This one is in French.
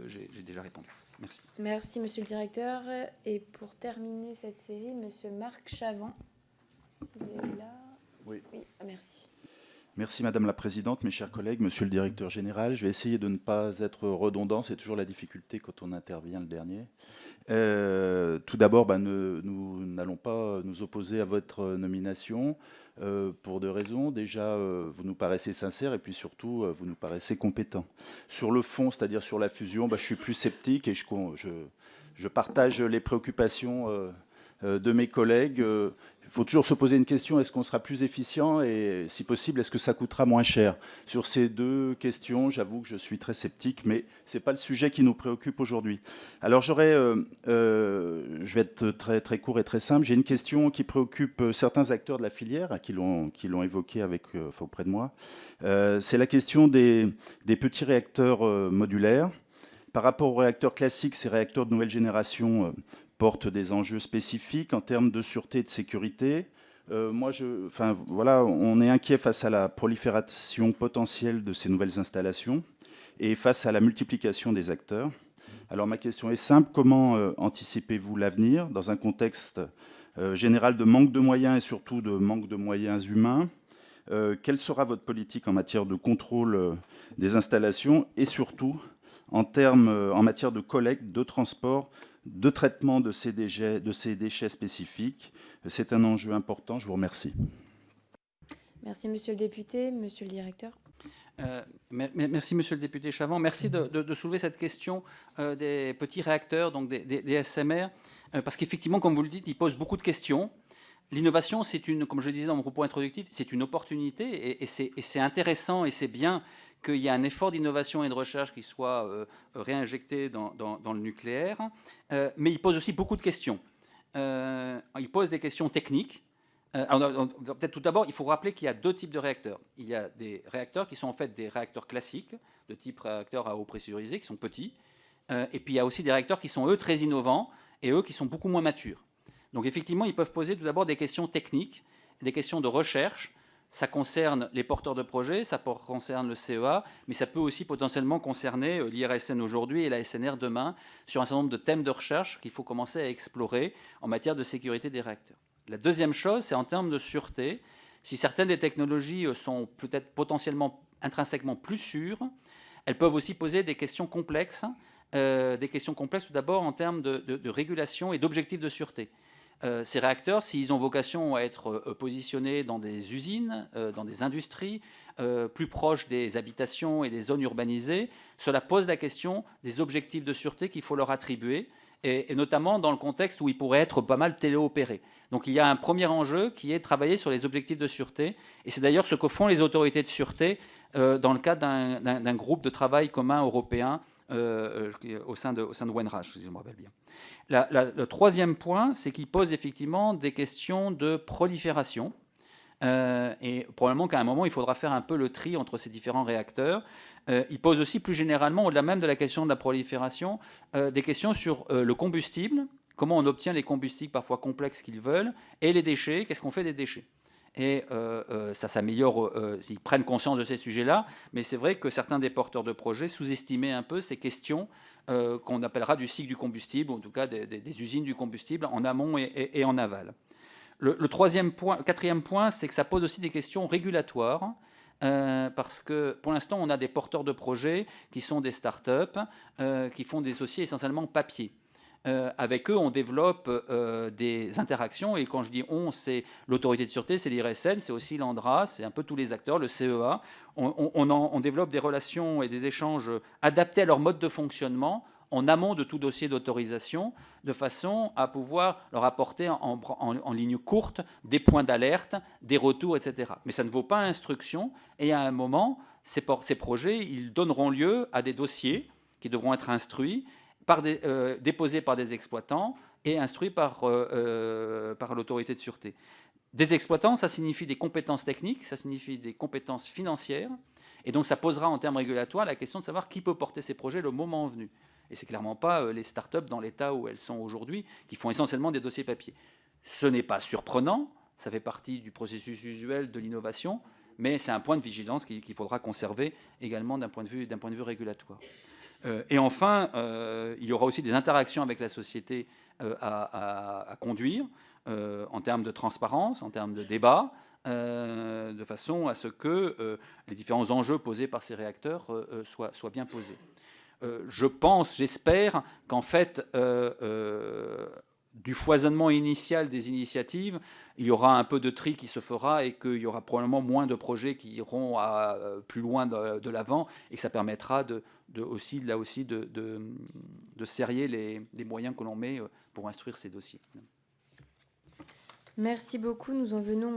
j'ai déjà répondu. Merci. Merci, monsieur le directeur. Et pour terminer cette série, monsieur Marc Chavant, s'il est là. Oui. Oui, merci. Merci Madame la Présidente, mes chers collègues, Monsieur le Directeur Général. Je vais essayer de ne pas être redondant, c'est toujours la difficulté quand on intervient le dernier. Tout d'abord, nous n'allons pas nous opposer à votre nomination pour deux raisons. Déjà, vous nous paraissez sincère et puis surtout, vous nous paraissez compétent. Sur le fond, c'est-à-dire sur la fusion, je suis plus sceptique et je partage les préoccupations de mes collègues. Il faut toujours se poser une question, est-ce qu'on sera plus efficient et si possible, est-ce que ça coûtera moins cher? Sur ces deux questions, j'avoue que je suis très sceptique, mais ce n'est pas le sujet qui nous préoccupe aujourd'hui. Alors je vais être très, très court et très simple. J'ai une question qui préoccupe certains acteurs de la filière qui l'ont évoqué auprès de moi. C'est la question des petits réacteurs modulaires. Par rapport aux réacteurs classiques, ces réacteurs de nouvelle génération portent des enjeux spécifiques en termes de sûreté et de sécurité. On est inquiet face à la prolifération potentielle de ces nouvelles installations et face à la multiplication des acteurs. Alors ma question est simple, comment anticipez-vous l'avenir dans un contexte général de manque de moyens et surtout de manque de moyens humains? Quelle sera votre politique en matière de contrôle des installations et surtout en matière de collecte, de transport, de traitement de ces déchets spécifiques? C'est un enjeu important. Je vous remercie. Merci, monsieur le député. Monsieur le directeur. Merci, monsieur le député Chavant. Merci de soulever cette question des petits réacteurs, donc des SMR, parce qu'effectivement, comme vous le dites, ils posent beaucoup de questions. L'innovation, comme je le disais dans mon propos introductif, c'est une opportunité et c'est intéressant et c'est bien qu'il y ait un effort d'innovation et de recherche qui soit réinjecté dans le nucléaire, mais il pose aussi beaucoup de questions. Il pose des questions techniques. Peut-être tout d'abord, il faut rappeler qu'il y a deux types de réacteurs. Il y a des réacteurs qui sont en fait des réacteurs classiques, de type réacteur à eau pressurisée, qui sont petits. Et puis il y a aussi des réacteurs qui sont, eux, très innovants et eux qui sont beaucoup moins matures. Donc effectivement, ils peuvent poser tout d'abord des questions techniques, des questions de recherche. Ça concerne les porteurs de projets, ça concerne le CEA, mais ça peut aussi potentiellement concerner l'IRSN aujourd'hui et la SNR demain sur un certain nombre de thèmes de recherche qu'il faut commencer à explorer en matière de sécurité des réacteurs. La deuxième chose, c'est en termes de sûreté. Si certaines des technologies sont peut-être potentiellement intrinsèquement plus sûres, elles peuvent aussi poser des questions complexes. Tout d'abord en termes de régulation et d'objectifs de sûreté. Ces réacteurs, s'ils ont vocation à être positionnés dans des usines, dans des industries, plus proches des habitations et des zones urbanisées, cela pose la question des objectifs de sûreté qu'il faut leur attribuer, et notamment dans le contexte où ils pourraient être pas mal téléopérés. Donc il y a un premier enjeu qui est de travailler sur les objectifs de sûreté, et c'est d'ailleurs ce que font les autorités de sûreté dans le cadre d'un groupe de travail commun européen au sein de WENRAGE, si je me rappelle bien. Le troisième point, c'est qu'il pose effectivement des questions de prolifération. Et probablement qu'à un moment, il faudra faire un peu le tri entre ces différents réacteurs. Il pose aussi plus généralement, au-delà même de la question de la prolifération, des questions sur le combustible, comment on obtient les combustibles parfois complexes qu'ils veulent, et les déchets, qu'est-ce qu'on fait des déchets. Et ça s'améliore, ils prennent conscience de ces sujets-là, mais c'est vrai que certains des porteurs de projets sous-estimaient un peu ces questions qu'on appellera du cycle du combustible, ou en tout cas des usines du combustible, en amont et en aval. Le quatrième point, c'est que ça pose aussi des questions régulatoires, parce que pour l'instant, on a des porteurs de projets qui sont des start-up, qui font des dossiers essentiellement papier. Avec eux, on développe des interactions, et quand je dis on, c'est l'autorité de sûreté, c'est l'IRSN, c'est aussi l'ANDRA, c'est un peu tous les acteurs, le CEA. On développe des relations et des échanges adaptés à leur mode de fonctionnement en amont de tout dossier d'autorisation, de façon à pouvoir leur apporter en ligne courte des points d'alerte, des retours, etc. Mais ça ne vaut pas instruction, et à un moment, ces projets, ils donneront lieu à des dossiers qui devront être instruits, déposés par des exploitants et instruits par l'autorité de sûreté. Des exploitants, ça signifie des compétences techniques, ça signifie des compétences financières, et donc ça posera en termes régulatoires la question de savoir qui peut porter ces projets le moment venu. Et c'est clairement pas les start-up dans l'état où elles sont aujourd'hui, qui font essentiellement des dossiers papier. Ce n'est pas surprenant, ça fait partie du processus usuel de l'innovation, mais c'est un point de vigilance qu'il faudra conserver également d'un point de vue régulatoire. Et enfin, il y aura aussi des interactions avec la société à conduire en termes de transparence, en termes de débat, de façon à ce que les différents enjeux posés par ces réacteurs soient bien posés. Je pense, j'espère qu'en fait, du foisonnement initial des initiatives, il y aura un peu de tri qui se fera et qu'il y aura probablement moins de projets qui iront plus loin de l'avant, et que ça permettra de serrer les moyens que l'on met pour instruire ces dossiers. Merci beaucoup. Nous en venons